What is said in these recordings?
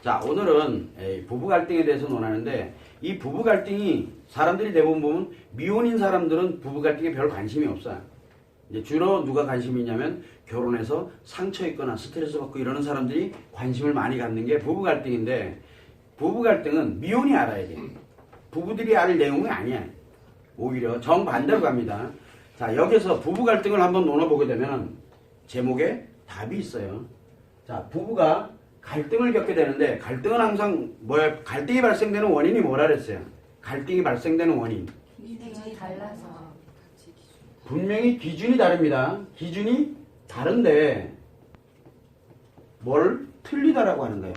자, 오늘은 부부 갈등에 대해서 논하는데 이 부부 갈등이 사람들이 대부분 보면 미혼인 사람들은 부부 갈등에 별 관심이 없어요. 이제 주로 누가 관심이 있냐면 결혼해서 상처 있거나 스트레스 받고 이러는 사람들이 관심을 많이 갖는 게 부부 갈등인데 부부 갈등은 미혼이 알아야 돼. 부부들이 알 내용이 아니야. 오히려 정반대로 갑니다. 자, 여기서 부부 갈등을 한번 논아보게 되면 제목에 답이 있어요. 자, 부부가 갈등을 겪게 되는데 갈등은 항상 뭐야? 갈등이 발생되는 원인이 뭐라 그랬어요? 갈등이 발생되는 원인. 기준이 달라서. 분명히 기준이 다릅니다. 기준이 다른데 뭘 틀리다라고 하는 거예요.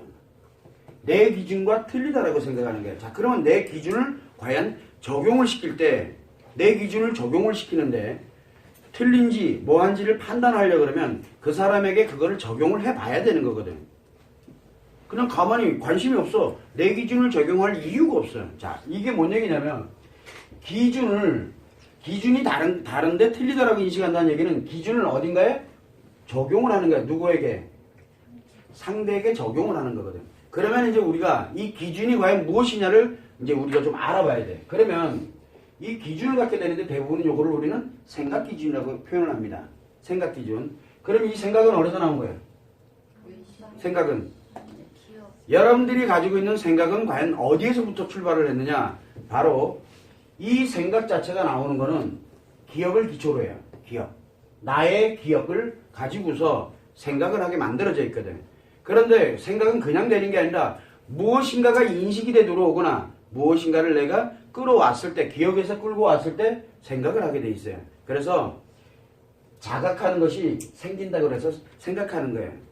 내 기준과 틀리다라고 생각하는 거예요. 자, 그러면 내 기준을 과연 적용을 시킬 때 내 기준을 적용을 시키는데 틀린지 뭐한지를 판단하려고 그러면 그 사람에게 그거를 적용을 해봐야 되는 거거든. 그냥 가만히 관심이 없어. 내 기준을 적용할 이유가 없어요. 자, 이게 뭔 얘기냐면 기준이 다른데 틀리다라고 인식한다는 얘기는 기준을 어딘가에 적용을 하는 거야. 누구에게? 상대에게 적용을 하는 거거든. 그러면 이제 우리가 이 기준이 과연 무엇이냐를 이제 우리가 좀 알아봐야 돼. 그러면 이 기준을 갖게 되는데 대부분 이거를 우리는 생각 기준이라고 표현을 합니다. 생각 기준. 그럼 이 생각은 어디서 나온 거예요? 생각은 여러분들이 가지고 있는 생각은 과연 어디에서부터 출발을 했느냐? 바로 이 생각 자체가 나오는 거는 기억을 기초로 해요. 기억. 나의 기억을 가지고서 생각을 하게 만들어져 있거든. 그런데 생각은 그냥 되는 게 아니라 무엇인가가 인식이 돼 들어오거나 무엇인가를 내가 끌어왔을 때, 기억에서 끌고 왔을 때 생각을 하게 돼 있어요. 그래서 자각하는 것이 생긴다고 해서 생각하는 거예요.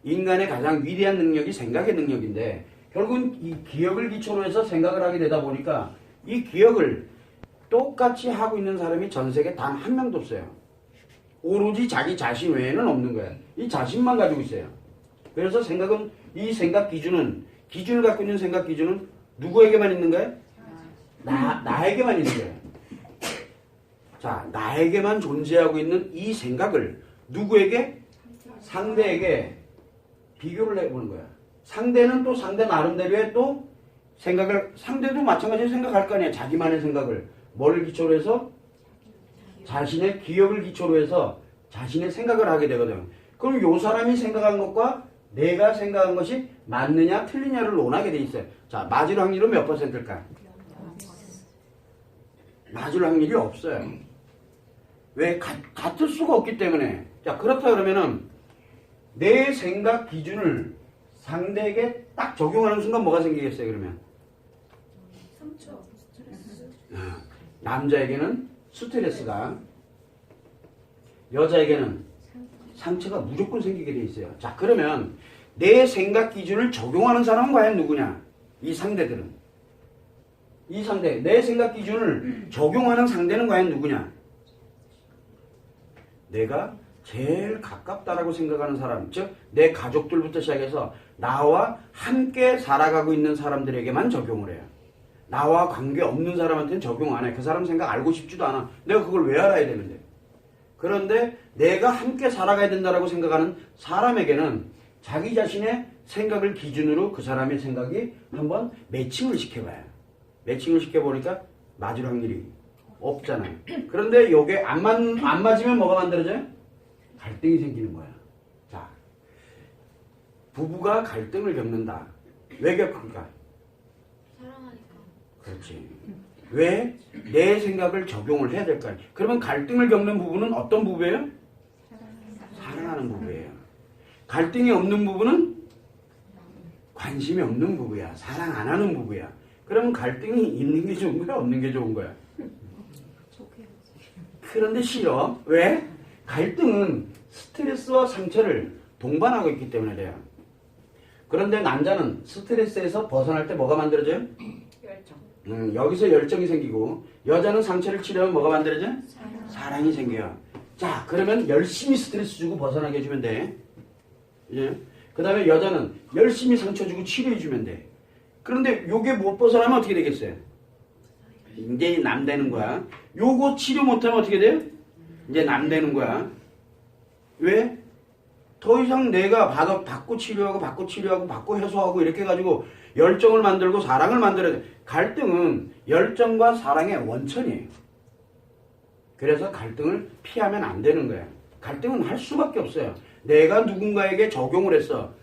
인간의 가장 위대한 능력이 생각의 능력인데 결국은 이 기억을 기초로 해서 생각을 하게 되다 보니까 이 기억을 똑같이 하고 있는 사람이 전 세계에 단 한 명도 없어요. 오로지 자기 자신 외에는 없는 거예요. 이 자신만 가지고 있어요. 그래서 생각은 이 생각 기준을 갖고 있는 생각 기준은 누구에게만 있는 거예요? 나에게만 있는 거예요. 자, 나에게만 존재하고 있는 이 생각을 누구에게? 상대에게 비교를 해보는 거야. 상대는 또 상대 나름대로의 또 생각을, 상대도 마찬가지로 생각할 거 아니야. 자기만의 생각을. 뭐를 기초로 해서? 자신의 기억을 기초로 해서 자신의 생각을 하게 되거든. 그럼 요 사람이 생각한 것과 내가 생각한 것이 맞느냐 틀리냐를 논하게 돼 있어요. 자, 맞을 확률은 몇 %일까? 맞을 확률이 없어요. 왜? 같을 수가 없기 때문에. 자, 그렇다 그러면은 내 생각 기준을 상대에게 딱 적용하는 순간 뭐가 생기겠어요, 그러면? 상처, 스트레스. 남자에게는 스트레스가, 여자에게는 상처가 무조건 생기게 돼 있어요. 자, 그러면 내 생각 기준을 적용하는 사람은 과연 누구냐? 이 상대들은. 이 상대, 내 생각 기준을 적용하는 상대는 과연 누구냐? 내가 제일 가깝다라고 생각하는 사람, 즉 내 가족들부터 시작해서 나와 함께 살아가고 있는 사람들에게만 적용을 해요. 나와 관계없는 사람한테는 적용 안 해. 그 사람 생각 알고 싶지도 않아. 내가 그걸 왜 알아야 되는데. 그런데 내가 함께 살아가야 된다라고 생각하는 사람에게는 자기 자신의 생각을 기준으로 그 사람의 생각이 한번 매칭을 시켜봐요. 매칭을 시켜보니까 맞을 확률이 없잖아요. 그런데 이게 안 맞으면 뭐가 만들어져요? 갈등이 생기는 거야. 자, 부부가 갈등을 겪는다. 왜 겪을까? 사랑하니까. 그렇지. 왜? 내 생각을 적용을 해야 될까요? 그러면 갈등을 겪는 부부는 어떤 부부예요? 사랑하는 부부예요. 갈등이 없는 부부는 관심이 없는 부부야. 사랑 안 하는 부부야. 그러면 갈등이 있는 게 좋은 거야? 없는 게 좋은 거야? 그런데 싫어. 왜? 갈등은 스트레스와 상처를 동반하고 있기 때문에 그래요. 그런데 남자는 스트레스에서 벗어날 때 뭐가 만들어져요? 열정. 여기서 열정이 생기고 여자는 상처를 치료하면 뭐가 만들어져요? 사랑이 생겨요. 자, 그러면 열심히 스트레스 주고 벗어나게 해주면 돼. 예? 그 다음에 여자는 열심히 상처 주고 치료해 주면 돼. 그런데 요게 못 벗어나면 어떻게 되겠어요? 이제 남 되는 거야. 요거 치료 못하면 어떻게 돼요? 이제 남 되는 거야. 왜? 더 이상 내가 받고 치료하고 해소하고 이렇게 해가지고 열정을 만들고 사랑을 만들어야 돼. 갈등은 열정과 사랑의 원천이에요. 그래서 갈등을 피하면 안 되는 거야. 갈등은 할 수밖에 없어요. 내가 누군가에게 적용을 했어.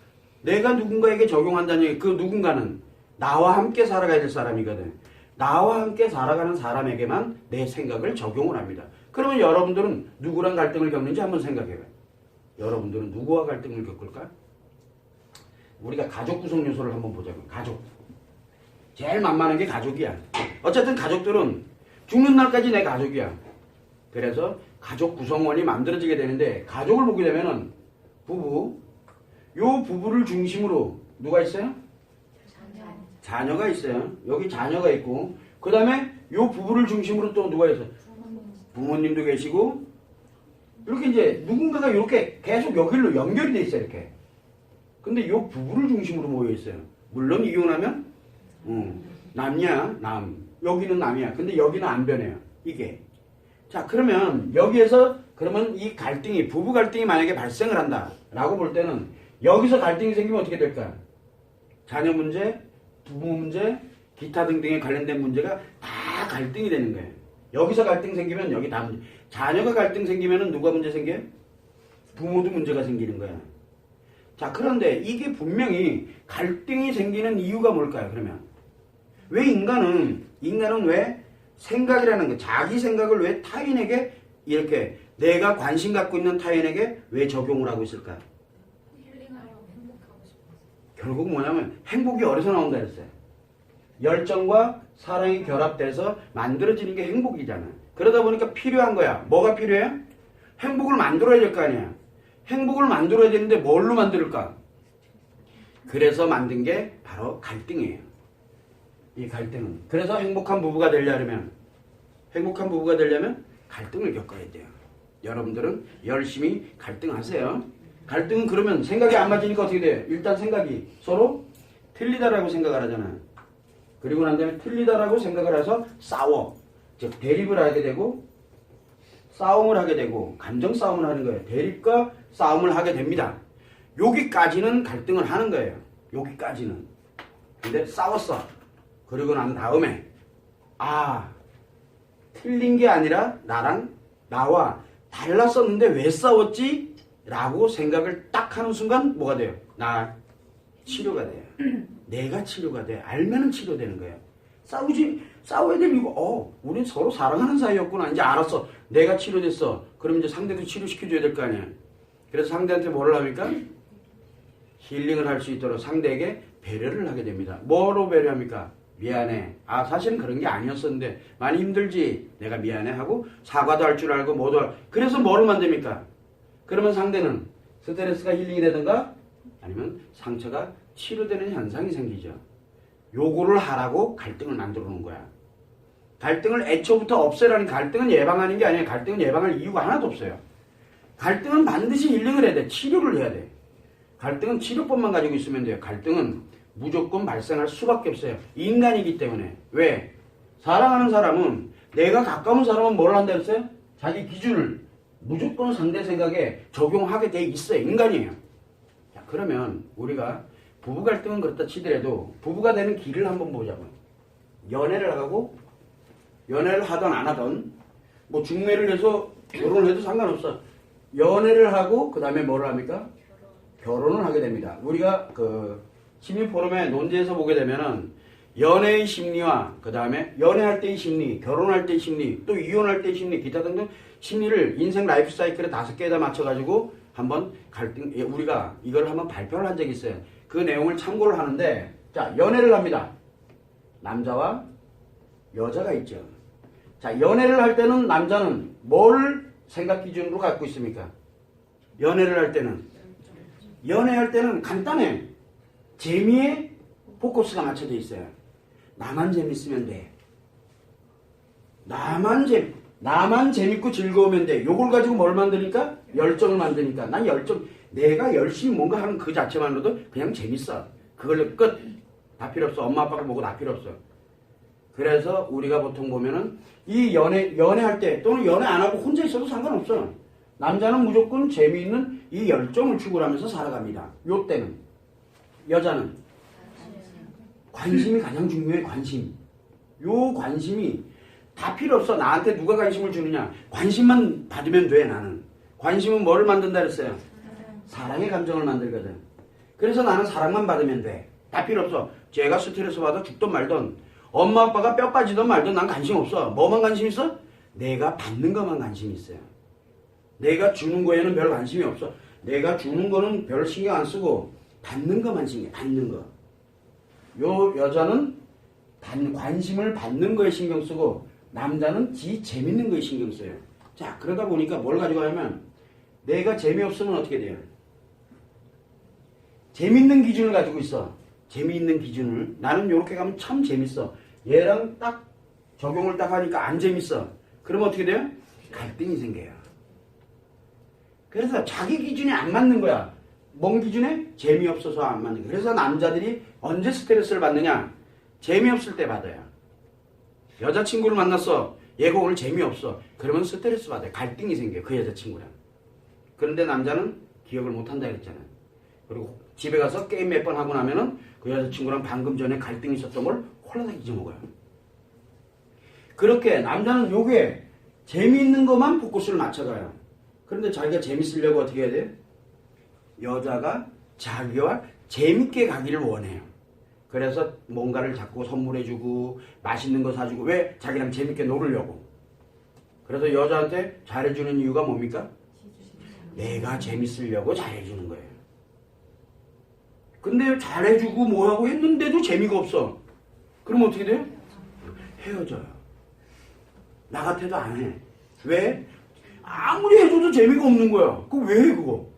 내가 누군가에게 적용한다는 얘기, 그 누군가는 나와 함께 살아가야 될 사람이거든. 나와 함께 살아가는 사람에게만 내 생각을 적용을 합니다. 그러면 여러분들은 누구랑 갈등을 겪는지 한번 생각해봐요. 여러분들은 누구와 갈등을 겪을까? 우리가 가족 구성 요소를 한번 보자고요. 가족. 제일 만만한 게 가족이야. 어쨌든 가족들은 죽는 날까지 내 가족이야. 그래서 가족 구성원이 만들어지게 되는데, 가족을 보게 되면은 부부, 요 부부를 중심으로 누가 있어요? 자녀가 있어요. 여기 자녀가 있고, 그 다음에 요 부부를 중심으로 또 누가 있어요? 부모님도 계시고, 이렇게 이제 누군가가 이렇게 계속 여기로 연결이 돼 있어요. 이렇게. 근데 요 부부를 중심으로 모여 있어요. 물론 이혼하면 남이야 남, 여기는 남이야. 근데 여기는 안 변해요. 이게. 자, 그러면 여기에서 그러면 이 갈등이, 부부 갈등이 만약에 발생을 한다라고 볼 때는 여기서 갈등이 생기면 어떻게 될까? 자녀 문제, 부모 문제, 기타 등등에 관련된 문제가 다 갈등이 되는 거예요. 여기서 갈등 생기면 여기 다 문제. 자녀가 갈등 생기면은 누가 문제 생겨요? 부모도 문제가 생기는 거야. 자, 그런데 이게 분명히 갈등이 생기는 이유가 뭘까요? 그러면 왜 인간은 왜 생각이라는 거, 자기 생각을 왜 타인에게 이렇게 내가 관심 갖고 있는 타인에게 왜 적용을 하고 있을까? 힐링하려고 행복하고 싶어서. 결국 뭐냐면 행복이 어디서 나온다 했어요? 열정과 사랑이 결합돼서 만들어지는 게 행복이잖아. 그러다 보니까 필요한 거야. 뭐가 필요해? 행복을 만들어야 될 거 아니야. 행복을 만들어야 되는데 뭘로 만들까? 그래서 만든 게 바로 갈등이에요. 이 갈등은. 그래서 행복한 부부가 되려면 갈등을 겪어야 돼요. 여러분들은 열심히 갈등하세요. 갈등은 그러면 생각이 안 맞으니까 어떻게 돼요? 일단 생각이 서로 틀리다라고 생각을 하잖아. 그리고 난 다음에 틀리다라고 생각을 해서 싸워. 즉 대립을 하게 되고 싸움을 하게 되고 감정 싸움을 하는 거예요. 대립과 싸움을 하게 됩니다. 여기까지는 갈등을 하는 거예요. 여기까지는. 근데 싸웠어. 그리고 난 다음에 틀린 게 아니라 나와 달랐었는데 왜 싸웠지? 라고 생각을 딱 하는 순간 뭐가 돼요? 치료가 돼요. 내가 치료가 돼. 알면은 치료되는 거예요. 싸워야 될 이유가, 우린 서로 사랑하는 사이였구나. 이제 알았어. 내가 치료됐어. 그럼 이제 상대도 치료시켜줘야 될 거 아니야. 그래서 상대한테 뭐를 합니까? 힐링을 할 수 있도록 상대에게 배려를 하게 됩니다. 뭐로 배려합니까? 미안해. 사실은 그런 게 아니었었는데 많이 힘들지. 내가 미안해 하고 사과도 할 줄 알고 뭐도 그래서 뭐를 만듭니까? 그러면 상대는 스트레스가 힐링이 되든가 아니면 상처가 치료되는 현상이 생기죠. 요거를 하라고 갈등을 만들어 놓은 거야. 갈등을 애초부터 없애라는, 갈등은 예방하는 게 아니에요. 갈등은 예방할 이유가 하나도 없어요. 갈등은 반드시 힐링을 해야 돼. 치료를 해야 돼. 갈등은 치료법만 가지고 있으면 돼요. 갈등은 무조건 발생할 수밖에 없어요. 인간이기 때문에. 왜? 사랑하는 사람은, 내가 가까운 사람은 뭘 한다 했어요? 자기 기준을 무조건 상대 생각에 적용하게 돼 있어요. 인간이에요. 자, 그러면 우리가 부부 갈등은 그렇다 치더라도 부부가 되는 길을 한번 보자고요. 연애를 하고, 연애를 하던 안 하던, 뭐 중매를 해서 결혼을 해도 상관없어. 연애를 하고 그 다음에 뭐를 합니까? 결혼을 하게 됩니다. 우리가 그 심리 포럼의 논제에서 보게 되면은 연애의 심리와 그 다음에 연애할 때의 심리, 결혼할 때의 심리, 또 이혼할 때의 심리, 기타 등등 심리를 인생 라이프 사이클에 5개에다 맞춰가지고 한번 우리가 이걸 한번 발표를 한 적이 있어요. 그 내용을 참고를 하는데, 자, 연애를 합니다. 남자와 여자가 있죠. 자, 연애를 할 때는 남자는 뭘 생각 기준으로 갖고 있습니까? 연애를 할 때는 간단해. 재미에 포커스가 맞춰져 있어요. 나만 재밌으면 돼. 나만 재밌고 즐거우면 돼. 요걸 가지고 뭘 만드니까? 열정을 만드니까. 난 내가 열심히 뭔가 하는 그 자체만으로도 그냥 재밌어. 그걸로 끝. 다 필요 없어. 엄마 아빠가 보고 다 필요 없어. 그래서 우리가 보통 보면은 이 연애할 때 또는 연애 안 하고 혼자 있어도 상관없어. 남자는 무조건 재미있는 이 열정을 추구하면서 살아갑니다. 요 때는. 여자는 관심이 가장 중요해. 관심. 요 관심이 다 필요 없어. 나한테 누가 관심을 주느냐. 관심만 받으면 돼. 나는. 관심은 뭐를 만든다 그랬어요? 사랑의 감정을 만들거든. 그래서 나는 사랑만 받으면 돼. 다 필요 없어. 제가 스트레스 받아 죽든 말든 엄마 아빠가 뼈 빠지든 말든 난 관심 없어. 뭐만 관심 있어? 내가 받는 것만 관심 있어요. 내가 주는 거에는 별 관심이 없어. 내가 주는 거는 별 신경 안 쓰고 받는 것만 신경, 받는 거. 요 여자는 관심을 받는 거에 신경 쓰고 남자는 재밌는 거에 신경 써요. 자, 그러다 보니까 뭘 가져가냐면 내가 재미없으면 어떻게 돼요? 재밌는 기준을 가지고 있어. 재미있는 기준을. 나는 요렇게 가면 참 재밌어. 얘랑 딱 적용을 딱 하니까 안 재밌어. 그러면 어떻게 돼요? 갈등이 생겨요. 그래서 자기 기준이 안 맞는 거야. 뭔 기준에? 재미없어서 안 맞는 거야. 그래서 남자들이 언제 스트레스를 받느냐? 재미없을 때 받아요. 여자친구를 만났어. 얘가 오늘 재미없어. 그러면 스트레스 받아요. 갈등이 생겨요. 그 여자친구랑. 그런데 남자는 기억을 못한다 그랬잖아요. 그리고 집에 가서 게임 몇 번 하고 나면은 그 여자친구랑 방금 전에 갈등이 있었던 걸 홀라당 잊어먹어요. 그렇게 남자는 요게 재미있는 것만 포커스를 맞춰가요. 그런데 자기가 재밌으려고 어떻게 해야 돼요? 여자가 자기와 재밌게 가기를 원해요. 그래서 뭔가를 자꾸 선물해주고 맛있는 거 사주고. 왜? 자기랑 재밌게 놀으려고. 그래서 여자한테 잘해주는 이유가 뭡니까? 내가 재밌으려고 잘해주는 거예요. 근데 잘해주고 뭐하고 했는데도 재미가 없어. 그럼 어떻게 돼요? 헤어져요. 나 같아도 안 해. 왜? 아무리 해줘도 재미가 없는 거야. 그거 왜 해 그거?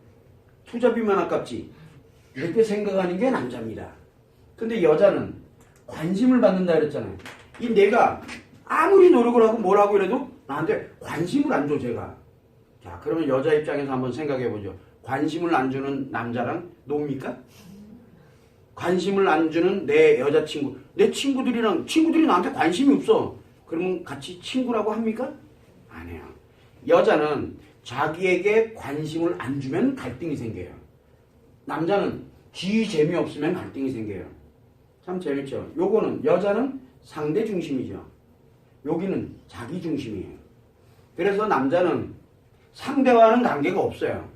투자비만 아깝지. 이렇게 생각하는 게 남자입니다. 근데 여자는 관심을 받는다 그랬잖아요. 이 내가 아무리 노력을 하고 뭘 하고 이래도 나한테 관심을 안 줘, 제가. 자, 그러면 여자 입장에서 한번 생각해 보죠. 관심을 안 주는 남자랑 놉니까? 관심을 안 주는 내 여자친구, 내 친구들이 나한테 관심이 없어. 그러면 같이 친구라고 합니까? 안 해요. 여자는 자기에게 관심을 안 주면 갈등이 생겨요. 남자는 재미없으면 갈등이 생겨요. 참 재밌죠? 요거는 여자는 상대 중심이죠. 여기는 자기 중심이에요. 그래서 남자는 상대와는 관계가 없어요.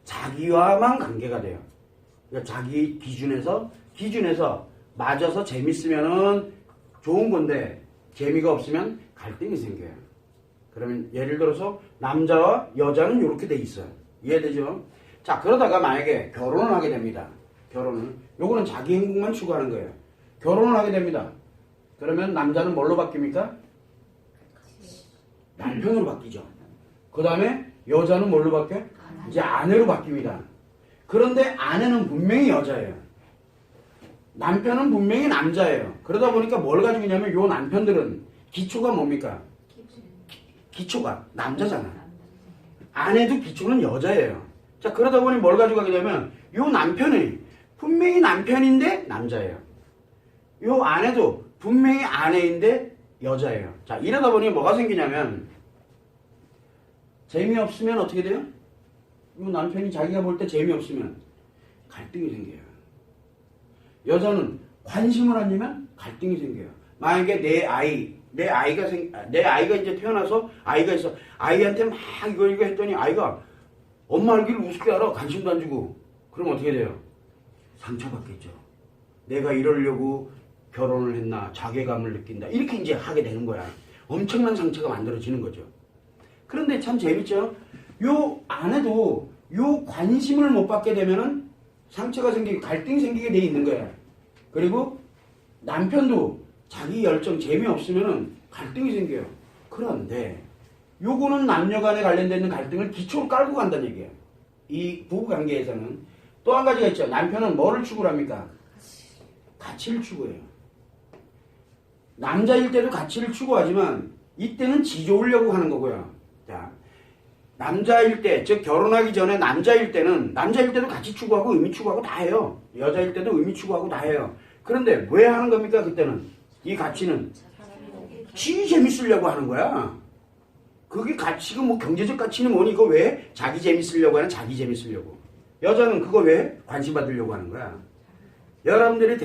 자기와만 관계가 돼요. 그러니까 자기 기준에서 맞아서 재밌으면은 좋은 건데 재미가 없으면 갈등이 생겨요. 그러면 예를 들어서 남자와 여자는 이렇게 돼 있어요. 이해되죠? 자, 그러다가 만약에 결혼을 하게 됩니다. 요거는 자기 행복만 추구하는 거예요. 결혼을 하게 됩니다. 그러면 남자는 뭘로 바뀝니까? 남편으로 바뀌죠. 그 다음에 여자는 뭘로 바뀌어요? 이제 아내로 바뀝니다. 그런데 아내는 분명히 여자예요. 남편은 분명히 남자예요. 그러다 보니까 뭘 가지고 있냐면 요 남편들은 기초가 뭡니까? 기초가 남자잖아. 아내도 기초는 여자예요. 자, 그러다 보니 뭘 가지고 가게 되면 요 남편이 분명히 남편인데 남자예요. 요 아내도 분명히 아내인데 여자예요. 자, 이러다 보니 뭐가 생기냐면 재미없으면 어떻게 돼요? 요 남편이 자기가 볼 때 재미없으면 갈등이 생겨요. 여자는 관심을 안 주면 갈등이 생겨요. 만약에 내 아이가 이제 태어나서 아이가 있어. 아이한테 막 이거 했더니 아이가 엄마 알기를 우습게 알아. 관심도 안 주고. 그럼 어떻게 돼요? 상처받겠죠. 내가 이러려고 결혼을 했나, 자괴감을 느낀다. 이렇게 이제 하게 되는 거야. 엄청난 상처가 만들어지는 거죠. 그런데 참 재밌죠? 요 아내도 요 관심을 못 받게 되면은 상처가 생기고 갈등이 생기게 돼 있는 거야. 그리고 남편도 자기 열정 재미없으면은 갈등이 생겨요. 그런데 요거는 남녀 간에 관련된 갈등을 기초로 깔고 간다는 얘기예요. 이 부부관계에서는 또 한 가지가 있죠. 남편은 뭐를 추구를 합니까? 가치를 추구해요. 남자일 때도 가치를 추구하지만 이때는 지 좋으려고 하는 거고요. 자, 남자일 때, 즉 결혼하기 전에 남자일 때도 가치 추구하고 의미 추구하고 다 해요. 여자일 때도 의미 추구하고 다 해요. 그런데 왜 하는 겁니까? 그때는 이 가치는 지 재밌으려고 하는 거야. 그게 가치가 뭐 경제적 가치는 뭐니? 이거 왜? 자기 재밌으려고 하는 자기 재밌으려고. 여자는 그거 왜? 관심 받으려고 하는 거야. 여러분들이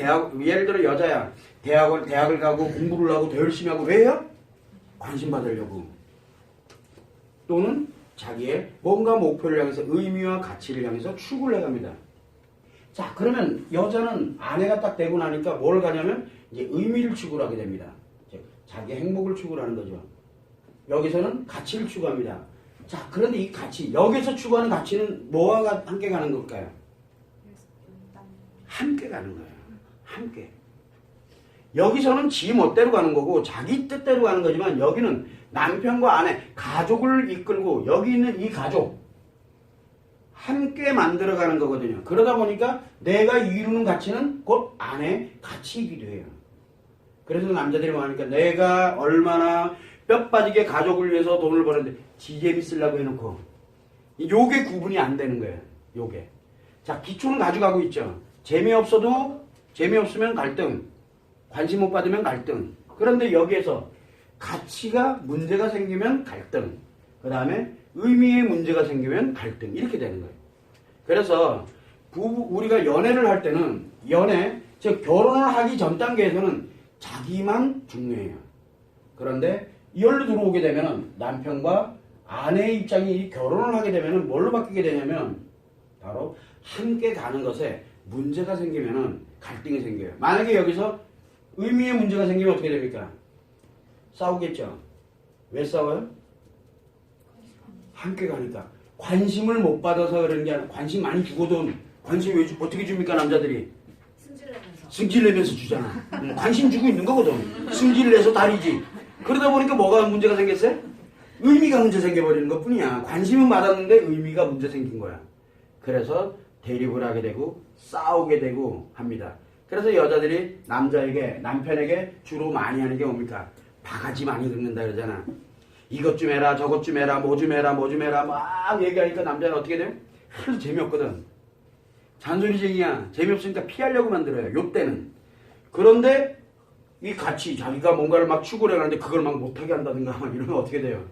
예를 들어 여자야. 대학을 가고 공부를 하고 더 열심히 하고 왜요? 관심 받으려고. 또는 자기의 뭔가 목표를 향해서 의미와 가치를 향해서 추구를 해갑니다. 자, 그러면 여자는 아내가 딱 되고 나니까 뭘 가냐면 이제 의미를 추구를 하게 됩니다. 자기 행복을 추구를 하는 거죠. 여기서는 가치를 추구합니다. 자, 그런데 이 가치, 여기서 추구하는 가치는 뭐와 함께 가는 걸까요? 함께 가는 거예요. 함께. 여기서는 지 멋대로 가는 거고 자기 뜻대로 가는 거지만 여기는 남편과 아내, 가족을 이끌고 여기 있는 이 가족 함께 만들어가는 거거든요. 그러다 보니까 내가 이루는 가치는 곧 아내의 가치이기도 해요. 그래서 남자들이 뭐하니까 내가 얼마나 뼈 빠지게 가족을 위해서 돈을 버는데 지 재밌으려고 해놓고 요게 구분이 안 되는 거예요. 요게. 자, 기초는 가져가고 있죠. 재미없으면 갈등, 관심 못 받으면 갈등. 그런데 여기에서 가치가 문제가 생기면 갈등, 그 다음에 의미의 문제가 생기면 갈등, 이렇게 되는 거예요. 그래서 우리가 연애를 할 때는 즉 결혼을 하기 전 단계에서는 자기만 중요해요. 그런데 이열로 들어오게 되면 남편과 아내의 입장이 결혼을 하게 되면 뭘로 바뀌게 되냐면 바로 함께 가는 것에 문제가 생기면 갈등이 생겨요. 만약에 여기서 의미의 문제가 생기면 어떻게 됩니까? 싸우겠죠. 왜 싸워요? 함께 가니까. 관심을 못 받아서 그러는 게 아니라 관심 많이 주거든. 관심 왜 어떻게 줍니까 남자들이? 승질 내면서 주잖아. 관심 주고 있는 거거든. 승질 내서 다리지. 그러다 보니까 뭐가 문제가 생겼어요? 의미가 문제 생겨버리는 것 뿐이야. 관심은 받았는데 의미가 문제 생긴 거야. 그래서 대립을 하게 되고 싸우게 되고 합니다. 그래서 여자들이 남편에게 주로 많이 하는 게 뭡니까? 바가지 많이 긁는다 그러잖아. 이것 좀 해라, 저것 좀 해라, 뭐 좀 해라, 뭐 좀 해라 막 얘기하니까 남자는 어떻게 돼요? 하나도 재미없거든. 잔소리쟁이야. 재미없으니까 피하려고 만들어요. 요때는. 그런데 이 가치, 자기가 뭔가를 막 추구를 하는데 그걸 막 못하게 한다든가 막 이러면 어떻게 돼요?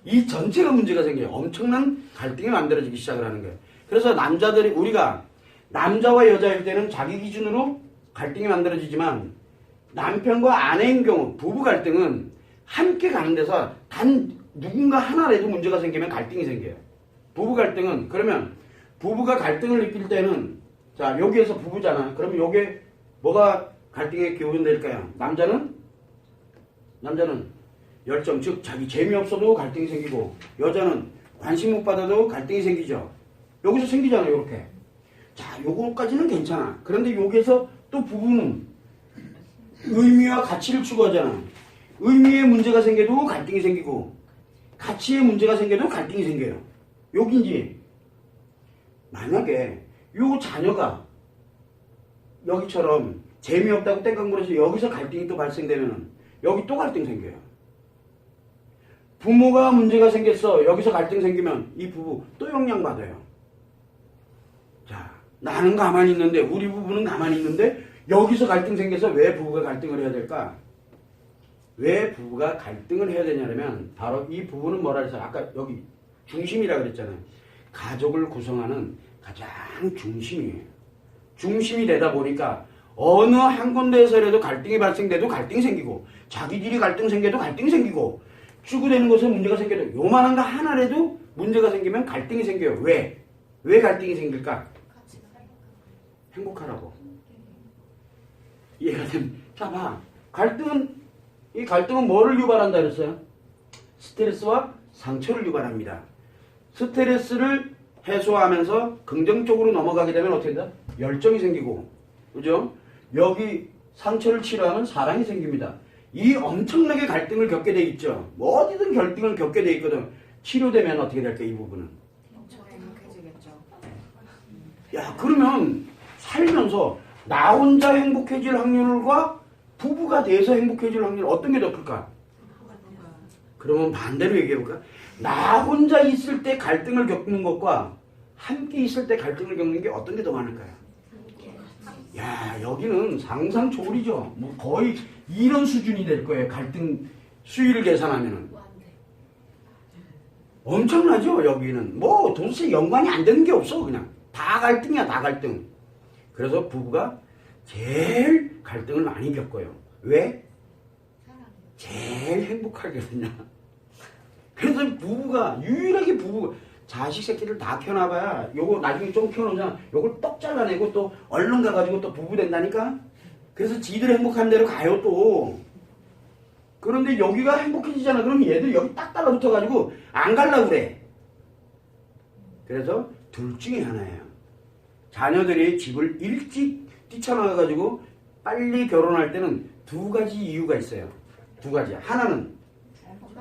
이 전체가 문제가 생겨요. 엄청난 갈등이 만들어지기 시작을 하는 거예요. 그래서 우리가 남자와 여자일 때는 자기 기준으로 갈등이 만들어지지만 남편과 아내인 경우 부부 갈등은 함께 가는 데서 단 누군가 하나라도 문제가 생기면 갈등이 생겨요. 부부 갈등은 그러면 부부가 갈등을 느낄 때는 자 여기에서 부부잖아. 그러면 여기에 뭐가 갈등의 기운이 될까요? 남자는 열정, 즉 자기 재미없어도 갈등이 생기고 여자는 관심 못 받아도 갈등이 생기죠. 여기서 생기잖아요. 이렇게. 자, 요거까지는 괜찮아. 그런데 여기에서 또 부부는 의미와 가치를 추구하잖아. 의미의 문제가 생겨도 갈등이 생기고 가치의 문제가 생겨도 갈등이 생겨요. 여기인지 만약에 요 자녀가 여기처럼 재미없다고 땡깡 부려서 여기서 갈등이 또 발생되면 여기 또 갈등 생겨요. 부모가 문제가 생겼어. 여기서 갈등 생기면 이 부부 또 영향받아요. 자, 나는 가만히 있는데 우리 부부는 가만히 있는데 여기서 갈등 생겨서 왜 부부가 갈등을 해야 될까? 왜 부부가 갈등을 해야 되냐면 바로 이 부부는 뭐라 해서 아까 여기 중심이라 그랬잖아요. 가족을 구성하는 가장 중심이에요. 중심이 되다 보니까 어느 한 군데에서라도 갈등이 발생돼도 갈등이 생기고 자기들이 갈등 생겨도 갈등이 생기고 추구되는 것에 문제가 생겨도 요만한 거 하나라도 문제가 생기면 갈등이 생겨요. 왜? 왜 갈등이 생길까? 행복하라고. 이해가 되면 자 봐. 이 갈등은 뭐를 유발한다 그랬어요? 스트레스와 상처를 유발합니다. 스트레스를 해소하면서 긍정적으로 넘어가게 되면 어떻게 된다? 열정이 생기고, 그죠? 여기 상처를 치료하면 사랑이 생깁니다. 이 엄청나게 갈등을 겪게 돼 있죠. 뭐 어디든 갈등을 겪게 돼 있거든. 치료되면 어떻게 될까 이 부분은? 엄청 행복해지겠죠. 야, 그러면 살면서 나 혼자 행복해질 확률과 부부가 돼서 행복해질 확률 어떤 게 더 클까? 그러면 반대로 얘기해볼까? 나 혼자 있을 때 갈등을 겪는 것과 함께 있을 때 갈등을 겪는 게 어떤 게 더 많을까요? 야, 여기는 상상 초월이죠. 뭐 거의 이런 수준이 될 거예요. 갈등 수위를 계산하면은. 엄청나죠. 여기는 뭐 도대체 연관이 안 되는 게 없어. 그냥 다 갈등이야. 다 갈등. 그래서 부부가 제일 갈등을 많이 겪어요. 왜? 제일 행복하거든요. 그래서 부부가 유일하게 부부 자식 새끼를 다 키워놔봐야 요거 나중에 좀 키워놓으면 요걸 떡 잘라내고 또 얼른 가가지고 또 부부 된다니까. 그래서 지들 행복한 대로 가요 또. 그런데 여기가 행복해지잖아. 그럼 얘들 여기 딱 달라붙어가지고 안 갈라 그래. 그래서 둘 중에 하나예요. 자녀들이 집을 일찍 뛰쳐나가가지고 빨리 결혼할 때는 두 가지 이유가 있어요. 두 가지. 하나는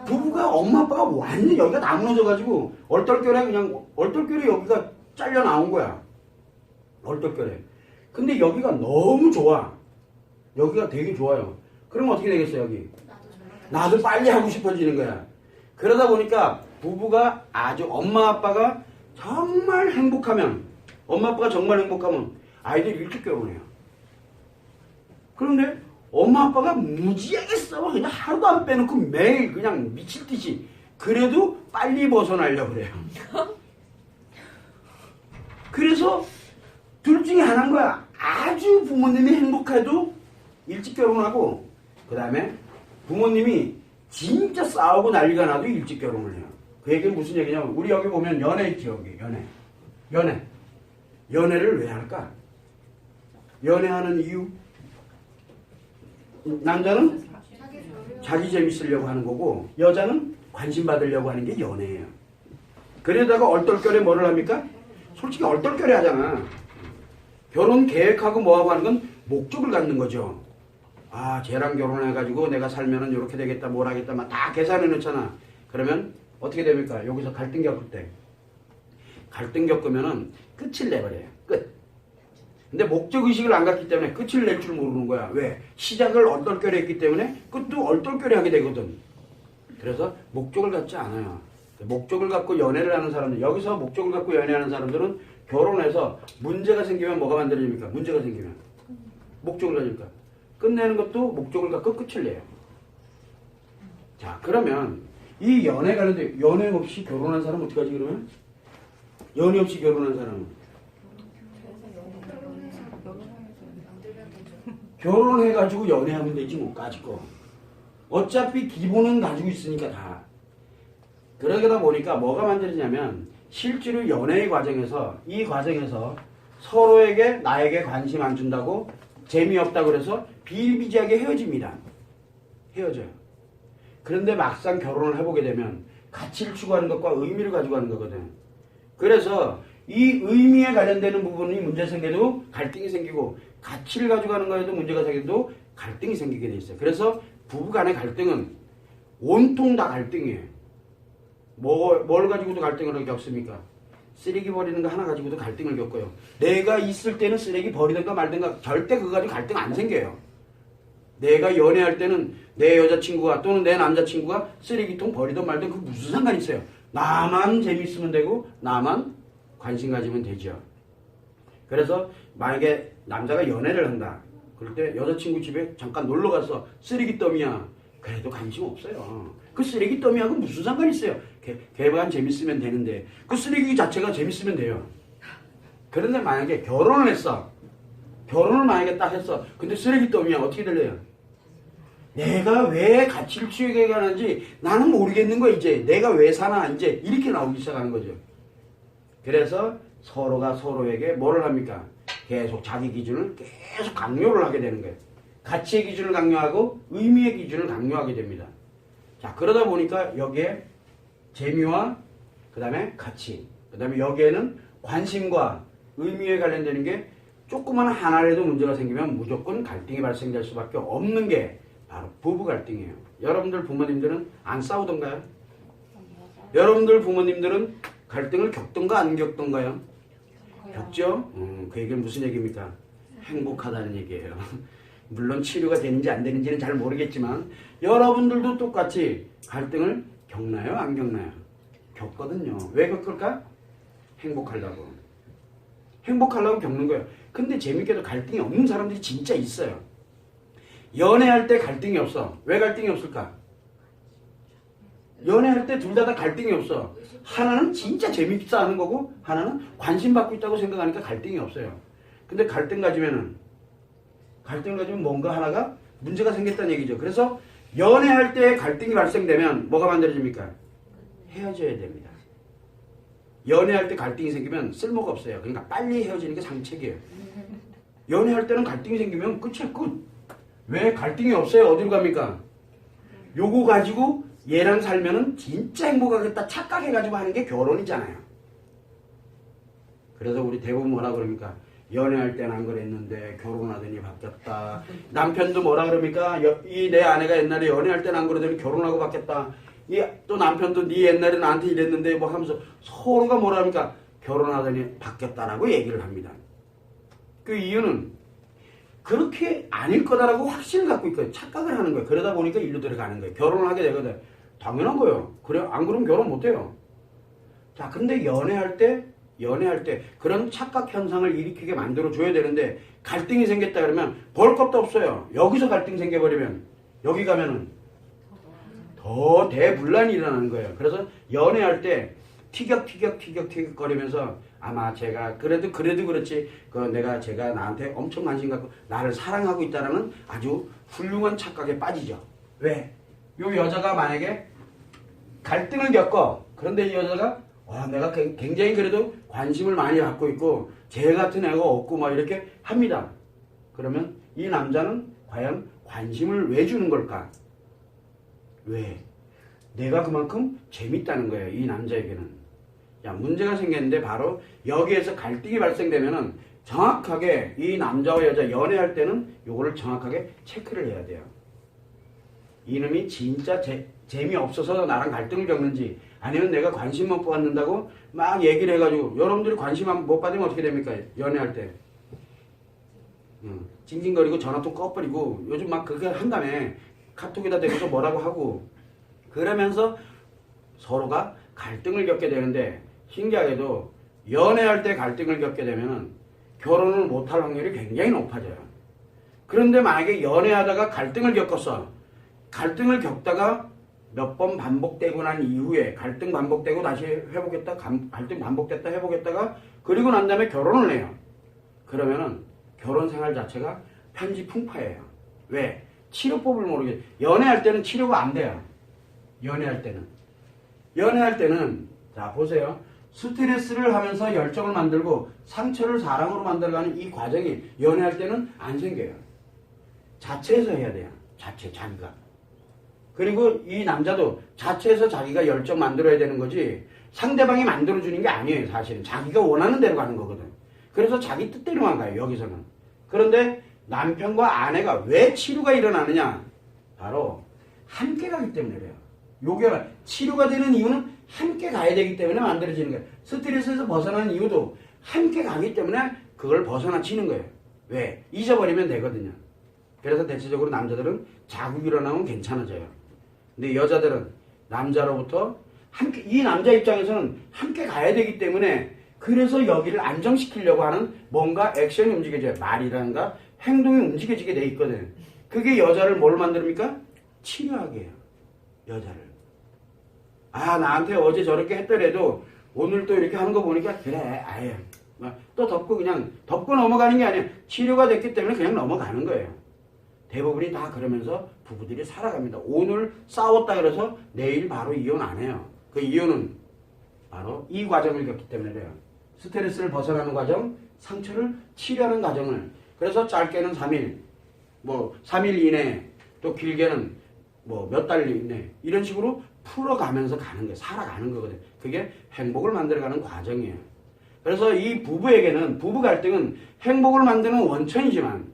부부가 엄마 아빠가 완전 여기가 다 무너져가지고 얼떨결에 그냥 얼떨결에 여기가 잘려 나온 거야. 얼떨결에. 근데 여기가 너무 좋아. 여기가 되게 좋아요. 그럼 어떻게 되겠어요 여기? 나도 빨리 하고 싶어지는 거야. 그러다 보니까 부부가 아주 엄마 아빠가 정말 행복하면 엄마 아빠가 정말 행복하면 아이들 일찍 결혼해요. 그런데 엄마 아빠가 무지하게 싸워. 그냥 하루도 안 빼놓고 매일 그냥 미칠 듯이. 그래도 빨리 벗어나려고 그래요. 그래서 둘 중에 하나인 거야. 아주 부모님이 행복해도 일찍 결혼하고 그 다음에 부모님이 진짜 싸우고 난리가 나도 일찍 결혼을 해요. 그 얘기는 무슨 얘기냐면 우리 여기 보면 연애 있지. 여기 연애를 왜 할까? 연애하는 이유? 남자는 자기 재밌으려고 하는 거고 여자는 관심 받으려고 하는 게 연애예요. 그러다가 얼떨결에 뭐를 합니까? 솔직히 얼떨결에 하잖아. 결혼 계획하고 뭐하고 하는 건 목적을 갖는 거죠. 아, 쟤랑 결혼해가지고 내가 살면은 이렇게 되겠다, 뭘 하겠다, 막 다 계산해 놓잖아. 그러면 어떻게 됩니까? 여기서 갈등 겪을 때. 갈등 겪으면은 끝을 내버려요. 끝. 근데 목적의식을 안 갖기 때문에 끝을 낼 줄 모르는 거야. 왜? 시작을 얼떨결에 했기 때문에 끝도 얼떨결에 하게 되거든. 그래서 목적을 갖지 않아요. 목적을 갖고 연애를 하는 사람들, 여기서 목적을 갖고 연애하는 사람들은 결혼해서 문제가 생기면 뭐가 만들어집니까? 문제가 생기면. 목적을 가지니까. 끝내는 것도 목적을 갖고 끝을 내요. 자, 그러면 이 연애 관련된, 연애 없이 결혼한 사람은 어떡하지 그러면? 연애 없이 결혼한 사람은? 결혼해가지고 연애하면 되지 뭐 가지고. 어차피 기본은 가지고 있으니까 다. 그러다 보니까 뭐가 만들어지냐면 실제로 연애의 과정에서 이 과정에서 서로에게 나에게 관심 안 준다고 재미없다고 그래서 비일비재하게 헤어집니다. 헤어져요. 그런데 막상 결혼을 해보게 되면 가치를 추구하는 것과 의미를 가지고 하는 거거든. 그래서 이 의미에 관련되는 부분이 문제 생겨도 갈등이 생기고 가치를 가져가는 거에도 문제가 생겨도 갈등이 생기게 돼 있어요. 그래서 부부 간의 갈등은 온통 다 갈등이에요. 뭘 가지고도 갈등을 겪습니까? 쓰레기 버리는 거 하나 가지고도 갈등을 겪어요. 내가 있을 때는 쓰레기 버리든가 말든가 절대 그거 가지고 갈등 안 생겨요. 내가 연애할 때는 내 여자친구가 또는 내 남자친구가 쓰레기통 버리든 말든 그 무슨 상관이 있어요. 나만 재밌으면 되고 나만 관심 가지면 되죠. 그래서 만약에 남자가 연애를 한다. 그럴 때 여자친구 집에 잠깐 놀러 가서 쓰레기 더미야. 그래도 관심 없어요. 그 쓰레기 더미하고 무슨 상관이 있어요. 걔만 재밌으면 되는데 그 쓰레기 자체가 재밌으면 돼요. 그런데 만약에 결혼을 했어. 결혼을 만약에 딱 했어. 근데 쓰레기 더미야. 어떻게 될래요? 내가 왜 가치를 추구해 가는지 나는 모르겠는 거야. 이제 내가 왜 사나 이제 이렇게 나오기 시작하는 거죠. 그래서 서로가 서로에게 뭐를 합니까? 계속 자기 기준을 계속 강요를 하게 되는 거예요. 가치의 기준을 강요하고 의미의 기준을 강요하게 됩니다. 자, 그러다 보니까 여기에 재미와 그 다음에 가치, 그 다음에 여기에는 관심과 의미에 관련되는 게 조그만 하나라도 문제가 생기면 무조건 갈등이 발생될 수밖에 없는 게 바로 부부 갈등이에요. 여러분들 부모님들은 안 싸우던가요? 여러분들 부모님들은 갈등을 겪던가 안 겪던가요? 겪죠? 그 얘기는 무슨 얘기입니까? 행복하다는 얘기예요. 물론 치료가 되는지 안 되는지는 잘 모르겠지만 여러분들도 똑같이 갈등을 겪나요? 안 겪나요? 겪거든요. 왜 겪을까? 행복하려고. 행복하려고 겪는 거예요. 근데 재밌게도 갈등이 없는 사람들이 진짜 있어요. 연애할 때 갈등이 없어. 왜 갈등이 없을까? 연애할 때 둘 다 갈등이 없어. 하나는 진짜 재밌어 하는 거고 하나는 관심 받고 있다고 생각하니까 갈등이 없어요. 근데 갈등을 가지면 뭔가 하나가 문제가 생겼다는 얘기죠. 그래서 연애할 때 갈등이 발생되면 뭐가 만들어집니까? 헤어져야 됩니다. 연애할 때 갈등이 생기면 쓸모가 없어요. 그러니까 빨리 헤어지는 게 상책이에요. 연애할 때는 갈등이 생기면 끝이야, 끝. 왜? 갈등이 없어요. 어디로 갑니까? 요거 가지고 얘랑 살면은 진짜 행복하겠다 착각해가지고 하는 게 결혼이잖아요. 그래서 우리 대부분 뭐라 그럽니까? 연애할 때는 안 그랬는데 결혼하더니 바뀌었다. 남편도 뭐라 그럽니까? 이 내 아내가 옛날에 연애할 때는 안 그러더니 결혼하고 바뀌었다. 또 남편도 네 옛날에 나한테 이랬는데 뭐 하면서 서로가 뭐라 합니까? 결혼하더니 바뀌었다라고 얘기를 합니다. 그 이유는 그렇게 아닐 거다라고 확신을 갖고 있거든요. 착각을 하는 거예요. 그러다 보니까 일로 들어가는 거예요. 결혼을 하게 되거든. 당연한 거예요. 그래, 안 그러면 결혼 못 해요. 자, 근데 연애할 때 그런 착각 현상을 일으키게 만들어줘야 되는데 갈등이 생겼다 그러면 볼 것도 없어요. 여기서 갈등 생겨버리면 여기 가면은 더 대분란이 일어나는 거예요. 그래서 연애할 때 티격티격 거리면서 아마 제가 그래도 그렇지 제가 나한테 엄청 관심 갖고 나를 사랑하고 있다라는 아주 훌륭한 착각에 빠지죠. 왜? 요 여자가 만약에 갈등을 겪어. 그런데 이 여자가 내가 굉장히 그래도 관심을 많이 받고 있고 쟤 같은 애가 없고 막 이렇게 합니다. 그러면 이 남자는 과연 관심을 왜 주는 걸까? 왜? 내가 그만큼 재밌다는 거예요. 이 남자에게는. 야, 문제가 생겼는데 바로 여기에서 갈등이 발생되면은 정확하게 이 남자와 여자 연애할 때는 요거를 정확하게 체크를 해야 돼요. 이놈이 진짜 재미없어서 나랑 갈등을 겪는지 아니면 내가 관심 못 받는다고 막 얘기를 해가지고 여러분들이 관심 못 받으면 어떻게 됩니까? 연애할 때. 찡찡거리고 전화통 꺼버리고 요즘 막 그렇게 한다며. 카톡에다 대고서 뭐라고 하고 그러면서 서로가 갈등을 겪게 되는데 신기하게도 연애할 때 갈등을 겪게 되면은 결혼을 못할 확률이 굉장히 높아져요. 그런데 만약에 연애하다가 갈등을 겪었어. 갈등을 겪다가 몇 번 반복되고 난 이후에 갈등 반복되고 다시 회복했다 갈등 반복됐다 회복했다가 그리고 난 다음에 결혼을 해요. 그러면은 결혼 생활 자체가 편지풍파예요. 왜? 치료법을 모르게 연애할 때는 치료가 안 돼요. 연애할 때는 자 보세요. 스트레스를 하면서 열정을 만들고 상처를 사랑으로 만들어가는 이 과정이 연애할 때는 안 생겨요. 자체에서 해야 돼요. 자기가. 그리고 이 남자도 자체에서 자기가 열정 만들어야 되는 거지 상대방이 만들어주는 게 아니에요. 사실은 자기가 원하는 대로 가는 거거든. 그래서 자기 뜻대로만 가요. 여기서는. 그런데 남편과 아내가 왜 치료가 일어나느냐? 바로 함께 가기 때문에 그래요. 요게 치료가 되는 이유는 함께 가야 되기 때문에 만들어지는 거예요. 스트레스에서 벗어나는 이유도 함께 가기 때문에 그걸 벗어나치는 거예요. 왜? 잊어버리면 되거든요. 그래서 대체적으로 남자들은 자고 일어나면 괜찮아져요. 근데 여자들은 남자로부터 함께 이 남자 입장에서는 함께 가야 되기 때문에 그래서 여기를 안정시키려고 하는 뭔가 액션이 움직여져요. 말이라든가 행동이 움직여지게 돼 있거든. 그게 여자를 뭘 만듭니까? 치료하게 해요. 여자를. 나한테 어제 저렇게 했더라도 오늘 또 이렇게 하는 거 보니까 그래 아예 또 덮고 그냥 덮고 넘어가는 게 아니에요. 치료가 됐기 때문에 그냥 넘어가는 거예요. 대부분이 다 그러면서 부부들이 살아갑니다. 오늘 싸웠다 그래서 내일 바로 이혼 안 해요. 그 이유는 바로 이 과정을 겪기 때문에 그래요. 스트레스를 벗어나는 과정, 상처를 치료하는 과정을. 그래서 짧게는 3일, 3일 이내, 또 길게는 몇 달 이내 이런 식으로 풀어가면서 가는 거예요. 살아가는 거거든요. 그게 행복을 만들어가는 과정이에요. 그래서 이 부부에게는 부부 갈등은 행복을 만드는 원천이지만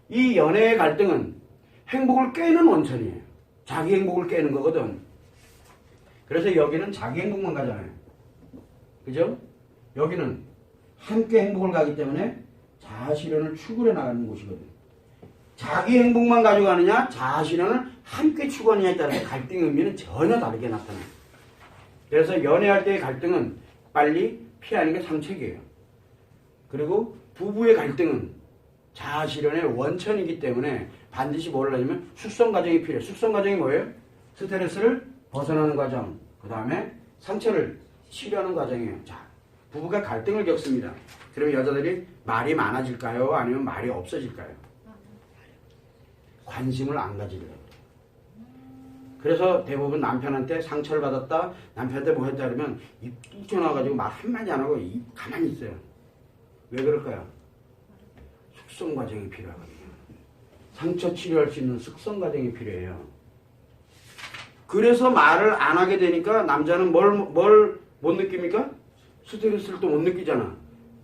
이 연애의 갈등은 행복을 깨는 원천이에요. 자기 행복을 깨는 거거든. 그래서 여기는 자기 행복만 가잖아요. 그죠? 여기는 함께 행복을 가기 때문에 자아실현을 추구해 나가는 곳이거든. 자기 행복만 가져가느냐 자아실현을 함께 추구하느냐에 따라서 갈등의 의미는 전혀 다르게 나타나요. 그래서 연애할 때의 갈등은 빨리 피하는 게 상책이에요. 그리고 부부의 갈등은 자아실현의 원천이기 때문에 반드시 뭘 하냐면 숙성 과정이 필요해요. 숙성 과정이 뭐예요? 스트레스를 벗어나는 과정, 그 다음에 상처를 치료하는 과정이에요. 자, 부부가 갈등을 겪습니다. 그러면 여자들이 말이 많아질까요? 아니면 말이 없어질까요? 관심을 안 가지려고. 그래서 대부분 남편한테 상처를 받았다, 남편한테 뭐 했다 그러면 입 뚝 튀어나와가지고 말 한마디 안 하고 가만히 있어요. 왜 그럴까요? 숙성 과정이 필요하거든요. 상처 치료할 수 있는 숙성 과정이 필요해요. 그래서 말을 안 하게 되니까 남자는 뭘 못 느낍니까? 스트레스를 또 못 느끼잖아.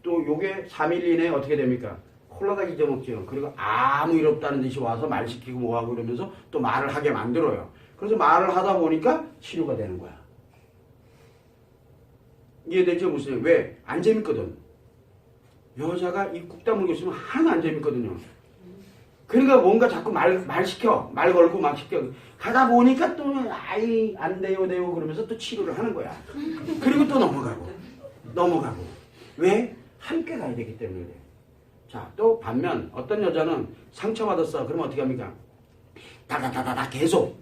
또 요게 3일 이내에 어떻게 됩니까? 콜라다 잊어먹죠. 그리고 아무 일 없다는 듯이 와서 말 시키고 뭐하고 이러면서 또 말을 하게 만들어요. 그래서 말을 하다 보니까 치료가 되는 거야. 이해되죠? 무슨 왜? 안 재밌거든. 여자가 입 꾹 다물고 있으면 하나도 안 재밌거든요. 그러니까 뭔가 자꾸 말 시켜. 말 걸고 막 시켜. 가다 보니까 또 아이 안 돼요 그러면서 또 치료를 하는 거야. 그리고 또 넘어가고. 왜? 함께 가야 되기 때문에 그래. 자, 또 반면 어떤 여자는 상처받았어. 그러면 어떻게 합니까? 다다다다다 계속.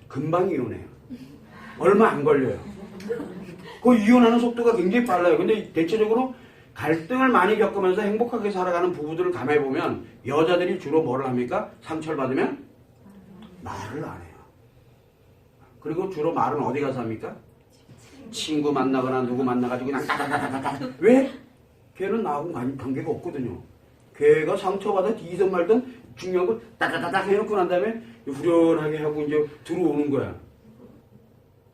금방 이혼해요. 얼마 안 걸려요. 그 이혼하는 속도가 굉장히 빨라요. 근데 대체적으로 갈등을 많이 겪으면서 행복하게 살아가는 부부들을 감해보면 여자들이 주로 뭐를 합니까? 상처를 받으면 말을 안 해요. 그리고 주로 말은 어디 가서 합니까? 친구 만나거나 누구 만나가지고 그냥 따다다다다. 왜? 걔는 나하고 관계가 없거든요. 걔가 상처받아 뒤든 말든 중요한 걸 따다다닥 해놓고 난 다음에 후련하게 하고 이제 들어오는 거야.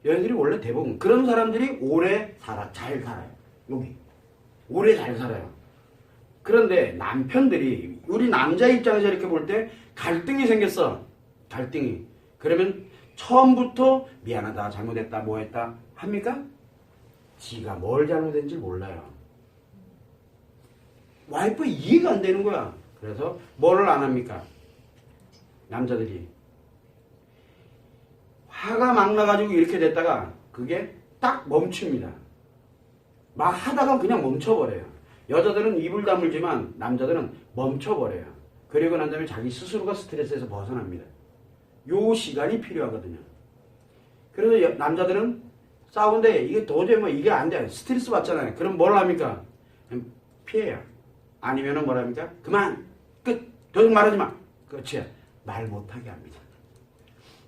얘네들이 원래 대부분 그런 사람들이 오래 잘 살아요. 여기. 오래 잘 살아요. 그런데 남편들이 우리 남자 입장에서 이렇게 볼 때 갈등이 생겼어. 갈등이. 그러면 처음부터 미안하다, 잘못했다, 뭐했다 합니까? 지가 뭘 잘못했는지 몰라요. 와이프 이해가 안 되는 거야. 그래서 뭐를 안 합니까? 남자들이. 화가 막 나가지고 이렇게 됐다가 그게 딱 멈춥니다. 막 하다가 그냥 멈춰버려요. 여자들은 입을 다물지만 남자들은 멈춰버려요. 그리고 난 다음에 자기 스스로가 스트레스에서 벗어납니다. 요 시간이 필요하거든요. 그래서 남자들은 싸우는데 이게 도저히 뭐 이게 안 돼요. 스트레스 받잖아요. 그럼 뭘 합니까? 피해요. 아니면은 뭐라 합니까? 그만! 끝! 더 이상 말하지 마! 끝이야. 말 못하게 합니다.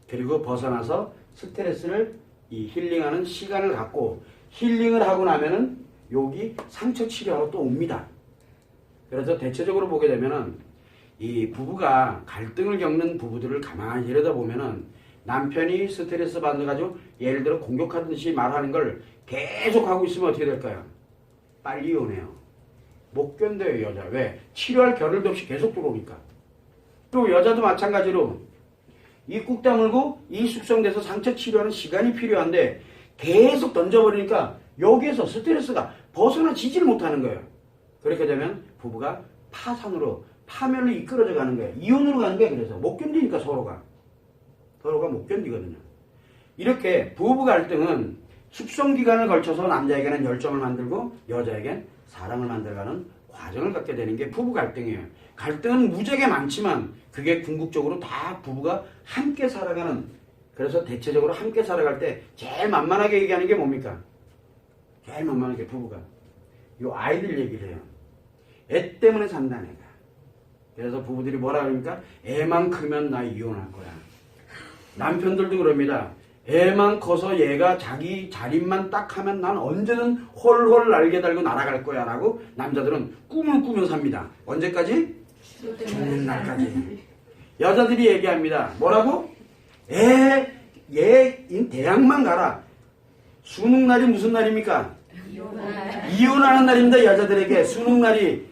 그리고 벗어나서 스트레스를 힐링하는 시간을 갖고 힐링을 하고 나면은 여기 상처 치료하러 또 옵니다. 그래서 대체적으로 보게 되면은 이 부부가 갈등을 겪는 부부들을 가만히 들여다보면은 남편이 스트레스 받아가지고 예를 들어 공격하듯이 말하는 걸 계속 하고 있으면 어떻게 될까요? 빨리 이혼해요. 못 견뎌요, 여자. 왜? 치료할 겨를도 없이 계속 들어오니까. 또 여자도 마찬가지로 이 꾹 다물고 이 숙성돼서 상처 치료하는 시간이 필요한데 계속 던져버리니까 여기에서 스트레스가 벗어나지질 못하는 거예요. 그렇게 되면 부부가 파산으로 파멸로 이끌어져 가는 거예요. 이혼으로 가는 거예요. 그래서 못 견디니까 서로가 못 견디거든요. 이렇게 부부 갈등은 숙성 기간을 걸쳐서 남자에게는 열정을 만들고 여자에겐 사랑을 만들어가는 과정을 갖게 되는 게 부부 갈등이에요. 갈등은 무지하게 많지만 그게 궁극적으로 다 부부가 함께 살아가는, 그래서 대체적으로 함께 살아갈 때 제일 만만하게 얘기하는 게 뭡니까? 제일 만만하게 부부가 요 아이들 얘기를 해요. 애 때문에 산다 내가. 그래서 부부들이 뭐라 그러니까 애만 크면 나 이혼할 거야. 남편들도 그럽니다. 애만 커서 얘가 자기 자립만 딱 하면 난 언제든 홀홀 날개 달고 날아갈 거야 라고 남자들은 꿈을 꾸며 삽니다. 언제까지? 죽는 날까지. 여자들이 얘기합니다. 뭐라고? 얘 대학만 가라. 수능날이 무슨 날입니까? 이혼하는 날입니다. 여자들에게 수능날이.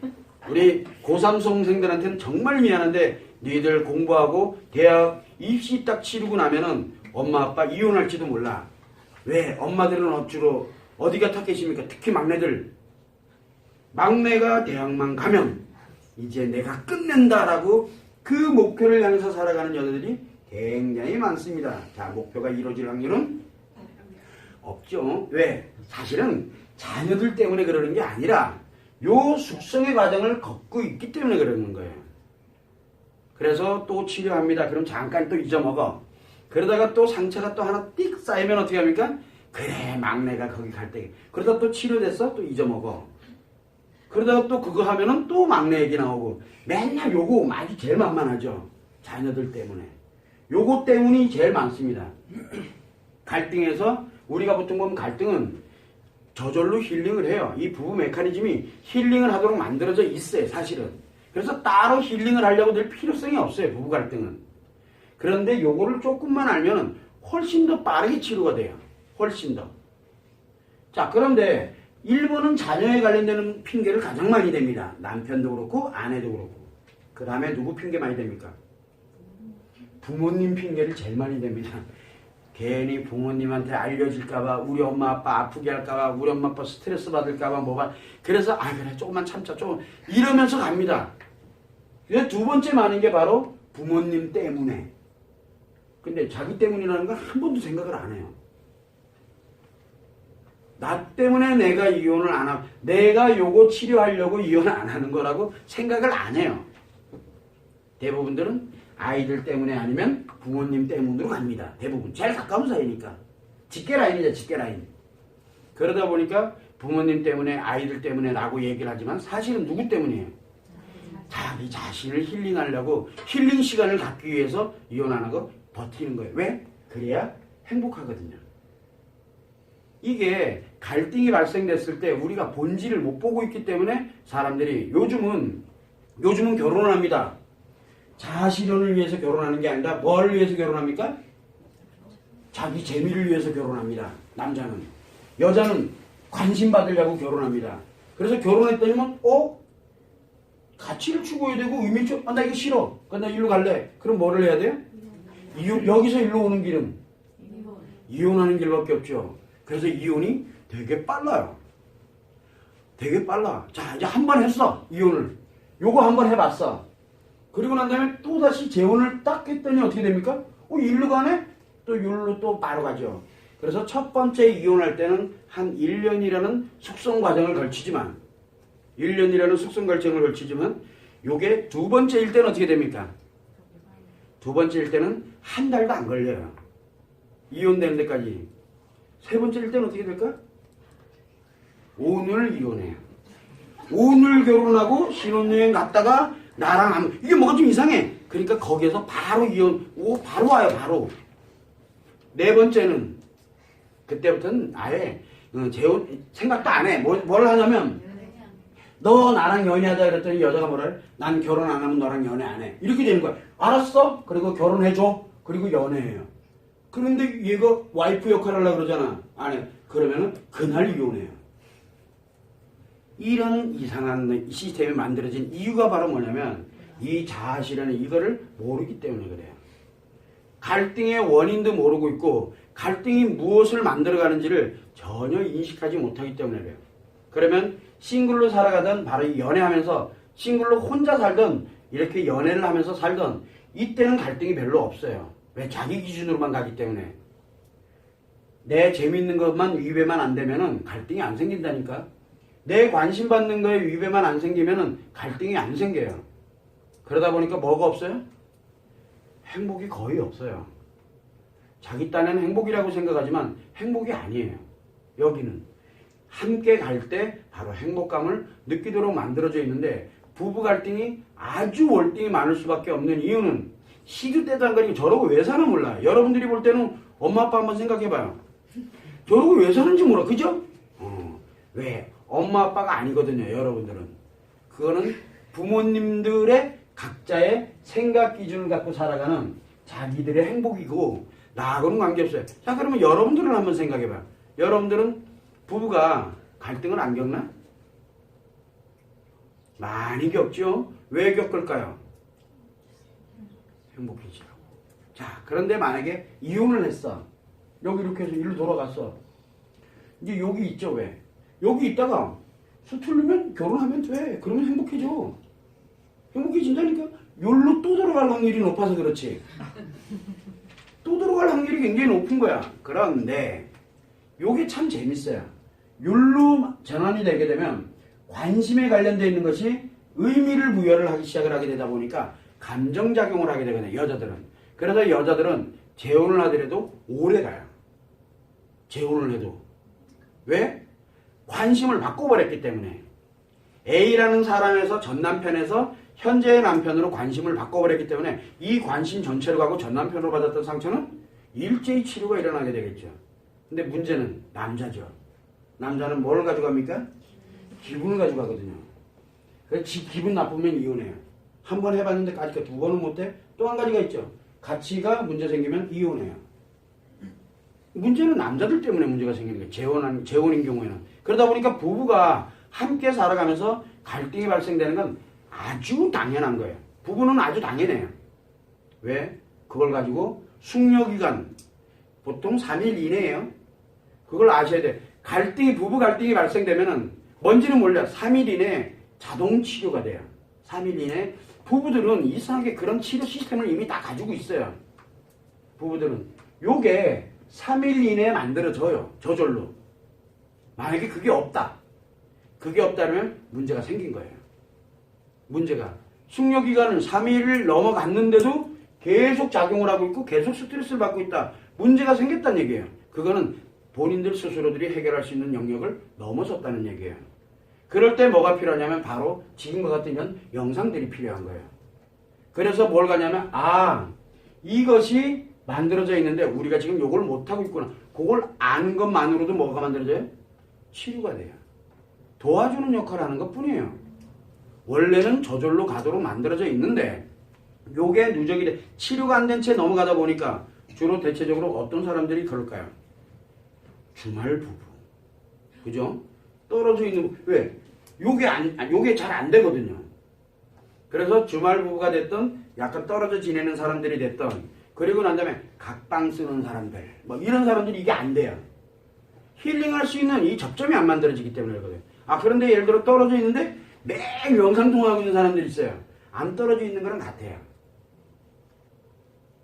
우리 고3 수험생들한테는 정말 미안한데 너희들 공부하고 대학 입시 딱 치르고 나면은 엄마 아빠 이혼할지도 몰라. 왜? 엄마들은 주로 어디가 타겟입니까? 특히 막내들. 막내가 대학만 가면 이제 내가 끝낸다라고 그 목표를 향해서 살아가는 여자들이 굉장히 많습니다. 자, 목표가 이루어질 확률은 없죠. 왜? 사실은 자녀들 때문에 그러는 게 아니라 요 숙성의 과정을 겪고 있기 때문에 그러는 거예요. 그래서 또 치료합니다. 그럼 잠깐 또 잊어먹어. 그러다가 또 상처가 또 하나 띡 쌓이면 어떻게 합니까? 그래, 막내가 거기 갈 때. 그러다 또 치료됐어? 또 잊어먹어. 그러다가 또 그거 하면은 또 막내 얘기 나오고. 맨날 요거 많이 제일 만만하죠. 자녀들 때문에. 요거 때문이 제일 많습니다. 갈등에서 우리가 보통 보면 갈등은 저절로 힐링을 해요. 이 부부 메커니즘이 힐링을 하도록 만들어져 있어요, 사실은. 그래서 따로 힐링을 하려고 될 필요성이 없어요, 부부 갈등은. 그런데 요거를 조금만 알면 훨씬 더 빠르게 치료가 돼요. 훨씬 더. 자, 그런데 1번은 자녀에 관련되는 핑계를 가장 많이 댑니다. 남편도 그렇고 아내도 그렇고. 그 다음에 누구 핑계 많이 댑니까? 부모님 핑계를 제일 많이 댑니다. 괜히 부모님한테 알려질까봐, 우리 엄마 아빠 아프게 할까봐, 우리 엄마 아빠 스트레스 받을까봐 뭐가. 그래서 그래 조금만 참자, 조금 이러면서 갑니다. 그래서 두 번째 많은 게 바로 부모님 때문에. 근데 자기 때문이라는 건 한 번도 생각을 안 해요. 나 때문에 내가 이혼을 안 하고, 내가 요거 치료하려고 이혼 안 하는 거라고 생각을 안 해요. 대부분들은 아이들 때문에 아니면 부모님 때문으로 갑니다. 대부분. 제일 가까운 사이니까. 직계라인이죠, 직계라인. 그러다 보니까 부모님 때문에, 아이들 때문에 라고 얘기를 하지만 사실은 누구 때문이에요? 자기 자신을 힐링하려고, 힐링 시간을 갖기 위해서 이혼 안 하고 버티는 거예요. 왜? 그래야 행복하거든요. 이게 갈등이 발생됐을 때 우리가 본질을 못 보고 있기 때문에 사람들이 요즘은 결혼을 합니다. 자아실현을 위해서 결혼하는 게 아니라 뭘 위해서 결혼합니까? 자기 재미를 위해서 결혼합니다. 남자는. 여자는 관심 받으려고 결혼합니다. 그래서 결혼했더니만 가치를 추구해야 되고 의미 나 이거 싫어. 나 일로 갈래. 그럼 뭐를 해야 돼요? 여기서 일로 오는 길은 이혼하는 길밖에 없죠. 그래서 이혼이 되게 빨라요. 되게 빨라. 자, 이제 한 번 했어. 이혼을. 요거 한 번 해봤어. 그리고 난 다음에 또다시 재혼을 딱 했더니 어떻게 됩니까? 일로 가네? 또 일로 또 바로 가죠. 그래서 첫 번째 이혼할 때는 한 1년이라는 숙성 과정을 걸치지만, 1년이라는 숙성 과정을 걸치지만, 요게 두 번째일 때는 어떻게 됩니까? 두 번째일 때는 한 달도 안 걸려요. 이혼되는 데까지. 세 번째일 때는 어떻게 될까? 오늘 이혼해요. 오늘 결혼하고 신혼여행 갔다가 나랑 이게 뭐가 좀 이상해. 그러니까 거기에서 바로 이혼, 바로 와요, 바로. 네 번째는, 그때부터는 아예, 재혼, 생각도 안 해. 뭘 하냐면, 너 나랑 연애하자 그랬더니 여자가 뭐라 해? 난 결혼 안 하면 너랑 연애 안 해. 이렇게 되는 거야. 알았어? 그리고 결혼해줘. 그리고 연애해요. 그런데 얘가 와이프 역할을 하려고 그러잖아. 안 해. 그러면은 그날 이혼해요. 이런 이상한 시스템이 만들어진 이유가 바로 뭐냐면 이 자아실현의 이거를 모르기 때문에 그래요. 갈등의 원인도 모르고 있고 갈등이 무엇을 만들어가는지를 전혀 인식하지 못하기 때문에 그래요. 그러면 싱글로 살아가던 바로 이 연애하면서 싱글로 혼자 살던 이렇게 연애를 하면서 살던 이때는 갈등이 별로 없어요. 왜? 자기 기준으로만 가기 때문에. 내 재밌는 것만 위배만 안 되면은 갈등이 안 생긴다니까. 내 관심 받는 거에 위배만 안 생기면은 갈등이 안 생겨요. 그러다 보니까 뭐가 없어요? 행복이 거의 없어요. 자기 딴에는 행복이라고 생각하지만 행복이 아니에요. 여기는. 함께 갈 때 바로 행복감을 느끼도록 만들어져 있는데 부부 갈등이 아주 월등히 많을 수밖에 없는 이유는 시도 때도 안 가리고 저러고 왜 사나 몰라. 여러분들이 볼 때는 엄마 아빠 한번 생각해봐요. 저러고 왜 사는지 몰라. 그죠? 왜? 엄마 아빠가 아니거든요. 여러분들은. 그거는 부모님들의 각자의 생각 기준을 갖고 살아가는 자기들의 행복이고 나하고는 관계없어요. 자, 그러면 여러분들은 한번 생각해봐요. 여러분들은 부부가 갈등을 안 겪나? 많이 겪죠? 왜 겪을까요? 행복해지라고. 자, 그런데 만약에 이혼을 했어. 여기 이렇게 해서 일로 돌아갔어. 이제 여기 있죠, 왜? 여기 있다가 서툴르면 결혼하면 돼. 그러면 행복해져. 행복해진다니까? 여기로 또 들어갈 확률이 높아서 그렇지. 또 들어갈 확률이 굉장히 높은 거야. 그런데 요게 참 재밌어요. 율로 전환이 되게 되면 관심에 관련되어 있는 것이 의미를 부여를 하기 시작을 하게 되다 보니까 감정작용을 하게 되거든요. 여자들은. 그래서 여자들은 재혼을 하더라도 오래 가요. 재혼을 해도. 왜? 관심을 바꿔버렸기 때문에. A라는 사람에서 전 남편에서 현재의 남편으로 관심을 바꿔버렸기 때문에 이 관심 전체로 가고 전 남편으로 받았던 상처는 일제히 치료가 일어나게 되겠죠. 근데 문제는 남자죠. 남자는 뭘 가져갑니까? 기분을 가져가거든요. 그래서 기분 나쁘면 이혼해요. 한 번 해봤는데 까짓거 두 번은 못해? 또 한 가지가 있죠. 가치가 문제 생기면 이혼해요. 문제는 남자들 때문에 문제가 생기는 거예요. 재혼인 경우에는. 그러다 보니까 부부가 함께 살아가면서 갈등이 발생되는 건 아주 당연한 거예요. 부부는 아주 당연해요. 왜? 그걸 가지고 숙려기간 보통 3일 이내예요. 그걸 아셔야 돼. 부부 갈등이 발생되면은 뭔지는 몰라. 3일 이내에 자동 치료가 돼요. 3일 이내에. 부부들은 이상하게 그런 치료 시스템을 이미 다 가지고 있어요. 부부들은. 요게 3일 이내에 만들어져요. 저절로. 만약에 그게 없다. 그게 없다면 문제가 생긴 거예요. 문제가. 숙려기간은 3일을 넘어갔는데도 계속 작용을 하고 있고 계속 스트레스를 받고 있다. 문제가 생겼다는 얘기예요. 그거는 본인들 스스로들이 해결할 수 있는 영역을 넘어섰다는 얘기예요. 그럴 때 뭐가 필요하냐면 바로 지금과 같은 이런 영상들이 필요한 거예요. 그래서 뭘 가냐면 이것이 만들어져 있는데 우리가 지금 요걸 못하고 있구나. 그걸 아는 것만으로도 뭐가 만들어져요? 치료가 돼요. 도와주는 역할을 하는 것 뿐이에요. 원래는 저절로 가도록 만들어져 있는데 요게 누적이 돼. 치료가 안 된 채 넘어가다 보니까 주로 대체적으로 어떤 사람들이 그럴까요? 주말 부부. 그죠? 떨어져 있는, 왜? 요게 잘 안 되거든요. 그래서 주말 부부가 됐던 약간 떨어져 지내는 사람들이 됐던 그리고 난 다음에 각방 쓰는 사람들 뭐 이런 사람들이 이게 안 돼요. 힐링할 수 있는 이 접점이 안 만들어지기 때문에 그러거든요. 그런데 예를 들어 떨어져 있는데 매일 영상통화하고 있는 사람들이 있어요. 안 떨어져 있는 거랑 같아요.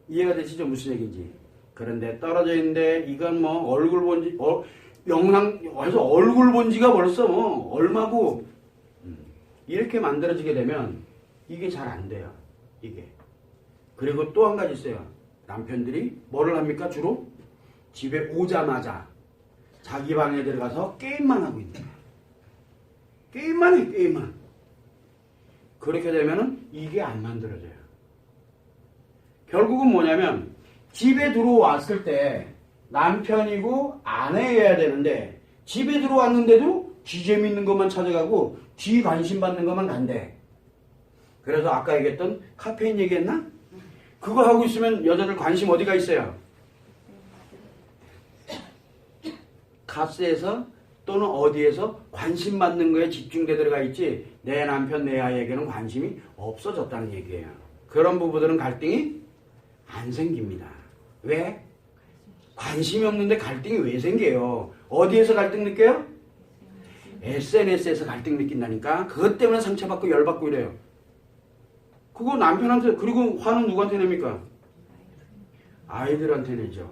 이해가 되시죠? 무슨 얘기인지. 그런데 떨어져 있는데 이건 뭐 얼굴 본지 영상에서 얼굴 본 지가 벌써 뭐 얼마고 이렇게 만들어지게 되면 이게 잘 안 돼요. 이게. 그리고 또 한 가지 있어요. 남편들이 뭐를 합니까? 주로 집에 오자마자 자기 방에 들어가서 게임만 하고 있는 거예요. 게임만 해, 게임만. 그렇게 되면은 이게 안 만들어져요. 결국은 뭐냐면 집에 들어왔을 때 남편이고 아내여야 되는데 집에 들어왔는데도 지 재밌는 것만 찾아가고 지 관심 받는 것만 간대. 그래서 아까 얘기했던 카페인 얘기했나? 그거 하고 있으면 여자들 관심 어디가 있어요? 카스에서 또는 어디에서 관심 받는 거에 집중되들어가 있지 내 남편 내 아이에게는 관심이 없어졌다는 얘기예요. 그런 부부들은 갈등이 안 생깁니다. 왜? 관심이 없는데 갈등이 왜 생겨요? 어디에서 갈등 느껴요? SNS에서 갈등 느낀다니까. 그것 때문에 상처받고 열받고 이래요. 그거 남편한테. 그리고 화는 누구한테 냅니까? 아이들한테 내죠.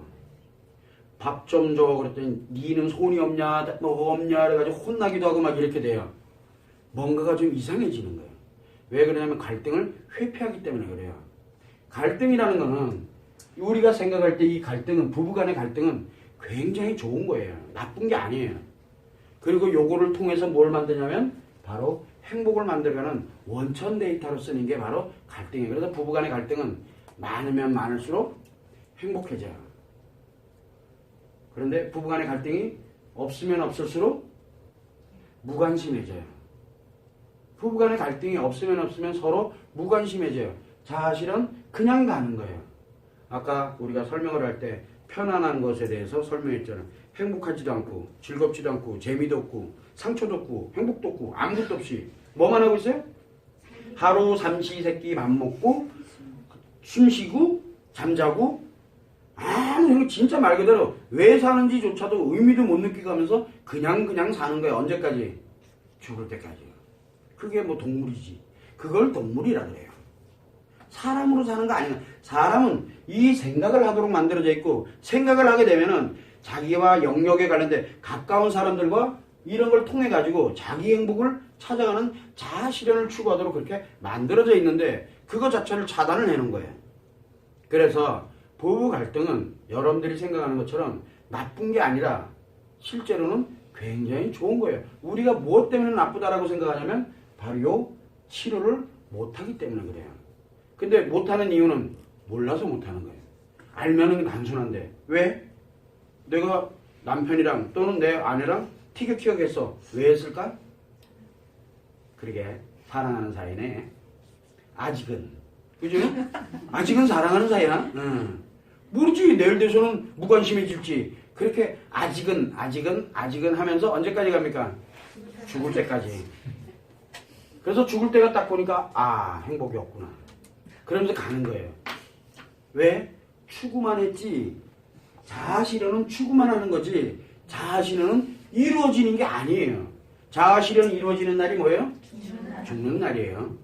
밥 좀 줘 그랬더니 니는 손이 없냐 뭐 없냐 그래가지고 혼나기도 하고 막 이렇게 돼요. 뭔가가 좀 이상해지는 거예요. 왜 그러냐면 갈등을 회피하기 때문에 그래요. 갈등이라는 거는 우리가 생각할 때 이 갈등은 부부간의 갈등은 굉장히 좋은 거예요. 나쁜 게 아니에요. 그리고 요거를 통해서 뭘 만드냐면 바로 행복을 만들어가는 원천 데이터로 쓰는 게 바로 갈등이에요. 그래서 부부간의 갈등은 많으면 많을수록 행복해져요. 그런데 부부간의 갈등이 없으면 없을수록 무관심해져요. 부부간의 갈등이 없으면 서로 무관심해져요. 사실은 그냥 가는 거예요. 아까 우리가 설명을 할 때 편안한 것에 대해서 설명했잖아요. 행복하지도 않고 즐겁지도 않고 재미도 없고 상처도 없고 행복도 없고 아무것도 없이 뭐만 하고 있어요? 하루 삼시세끼 밥 먹고 숨 쉬고 잠자고 아무 진짜 말 그대로 왜 사는지조차도 의미도 못 느끼고 하면서 그냥 사는 거예요. 언제까지? 죽을 때까지요. 그게 뭐 동물이지. 그걸 동물이라 그래요. 사람으로 사는 거 아니야. 사람은 이 생각을 하도록 만들어져 있고 생각을 하게 되면은 자기와 영역에 관련된 가까운 사람들과 이런 걸 통해 가지고 자기 행복을 찾아가는 자아 실현을 추구하도록 그렇게 만들어져 있는데 그거 자체를 차단을 해놓은 거예요. 그래서 부부 갈등은 여러분들이 생각하는 것처럼 나쁜 게 아니라 실제로는 굉장히 좋은 거예요. 우리가 무엇 때문에 나쁘다라고 생각하냐면 바로 요 치료를 못하기 때문에 그래요. 근데 못하는 이유는 몰라서 못하는 거예요. 알면은 단순한데 왜? 내가 남편이랑 또는 내 아내랑 티격태격했어. 왜 했을까? 그러게 사랑하는 사이네. 아직은. 그죠? 아직은 사랑하는 사이야. 모르지. 내일 돼서는 무관심해질지. 그렇게 아직은 하면서 언제까지 갑니까? 죽을 때까지. 그래서 죽을 때가 딱 보니까 아 행복이 없구나. 그러면서 가는 거예요. 왜? 추구만 했지. 자아실현은 추구만 하는 거지. 자아실현은 이루어지는 게 아니에요. 자아실현 이루어지는 날이 뭐예요? 죽는 날이에요.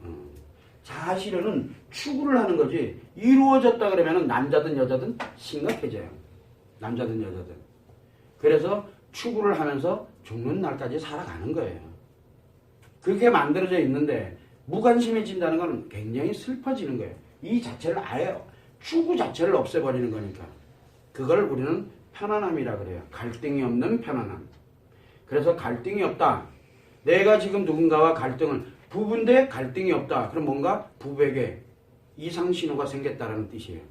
자아실현은 추구를 하는 거지. 이루어졌다 그러면 남자든 여자든 심각해져요. 남자든 여자든. 그래서 추구를 하면서 죽는 날까지 살아가는 거예요. 그렇게 만들어져 있는데 무관심해진다는 건 굉장히 슬퍼지는 거예요. 이 자체를 아예 추구 자체를 없애버리는 거니까. 그걸 우리는 편안함이라 그래요. 갈등이 없는 편안함. 그래서 갈등이 없다. 내가 지금 누군가와 갈등을 부부인데 갈등이 없다. 그럼 뭔가 부부에게 이상 신호가 생겼다는 뜻이에요.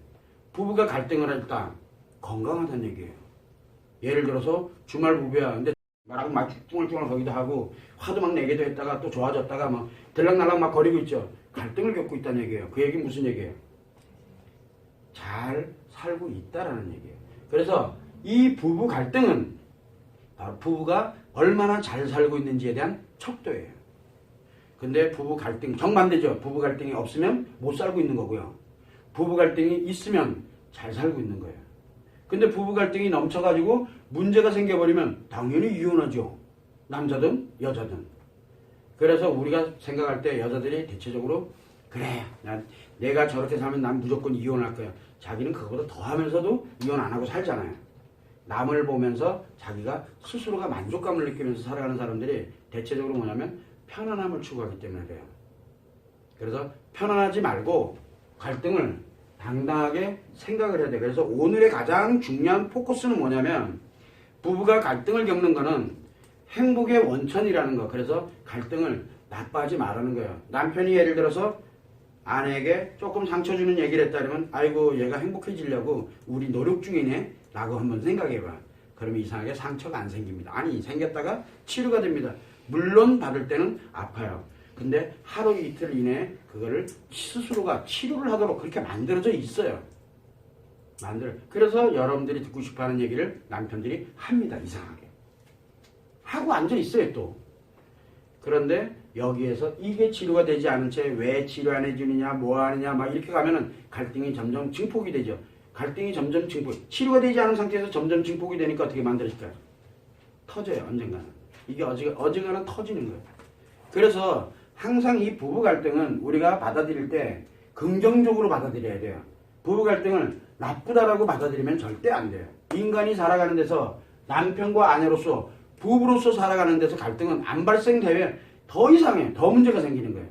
부부가 갈등을 했다. 건강하다는 얘기예요. 예를 들어서 주말 부부야. 근데 말하고 막 뚱얼뚱얼 거기도 하고 화도 막 내기도 했다가 또 좋아졌다가 막 들락날락 막 거리고 있죠. 갈등을 겪고 있다는 얘기예요. 그 얘기는 무슨 얘기예요? 잘 살고 있다라는 얘기예요. 그래서 이 부부 갈등은 바로 부부가 얼마나 잘 살고 있는지에 대한 척도예요. 근데 부부 갈등 정반대죠. 부부 갈등이 없으면 못 살고 있는 거고요. 부부 갈등이 있으면 잘 살고 있는 거예요. 근데 부부 갈등이 넘쳐가지고 문제가 생겨버리면 당연히 이혼하죠. 남자든 여자든. 그래서 우리가 생각할 때 여자들이 대체적으로 그래 내가 저렇게 살면 난 무조건 이혼할 거야. 자기는 그거보다 더 하면서도 이혼 안 하고 살잖아요. 남을 보면서 자기가 스스로가 만족감을 느끼면서 살아가는 사람들이 대체적으로 뭐냐면 편안함을 추구하기 때문에 그래요. 그래서 편안하지 말고 갈등을 당당하게 생각을 해야 돼요. 그래서 오늘의 가장 중요한 포커스는 뭐냐면 부부가 갈등을 겪는 거는 행복의 원천이라는 거. 그래서 갈등을 나빠하지 말라는 거예요. 남편이 예를 들어서 아내에게 조금 상처 주는 얘기를 했다 그러면 아이고 얘가 행복해지려고 우리 노력 중이네 라고 한번 생각해봐. 그러면 이상하게 상처가 안 생깁니다. 아니 생겼다가 치료가 됩니다. 물론 받을 때는 아파요. 근데 하루 이틀 이내에 그거를 스스로가 치료를 하도록 그렇게 만들어져 있어요. 그래서 여러분들이 듣고 싶어하는 얘기를 남편들이 합니다. 이상하게. 하고 앉아 있어요 또. 그런데 여기에서 이게 치료가 되지 않은 채 왜 치료 안 해주느냐 뭐 하느냐 막 이렇게 가면은 갈등이 점점 증폭이 되죠. 갈등이 점점 치료가 되지 않은 상태에서 점점 증폭이 되니까 어떻게 만들어질까요? 터져요. 언젠가는. 이게 어지간한 터지는 거예요. 그래서 항상 이 부부 갈등은 우리가 받아들일 때 긍정적으로 받아들여야 돼요. 부부 갈등을 나쁘다라고 받아들이면 절대 안 돼요. 인간이 살아가는 데서 남편과 아내로서 부부로서 살아가는 데서 갈등은 안 발생되면 더 이상해. 더 문제가 생기는 거예요.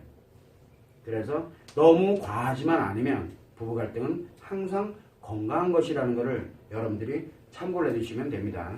그래서 너무 과하지만 않으면 부부 갈등은 항상 건강한 것이라는 것을 여러분들이 참고를 해두시면 됩니다.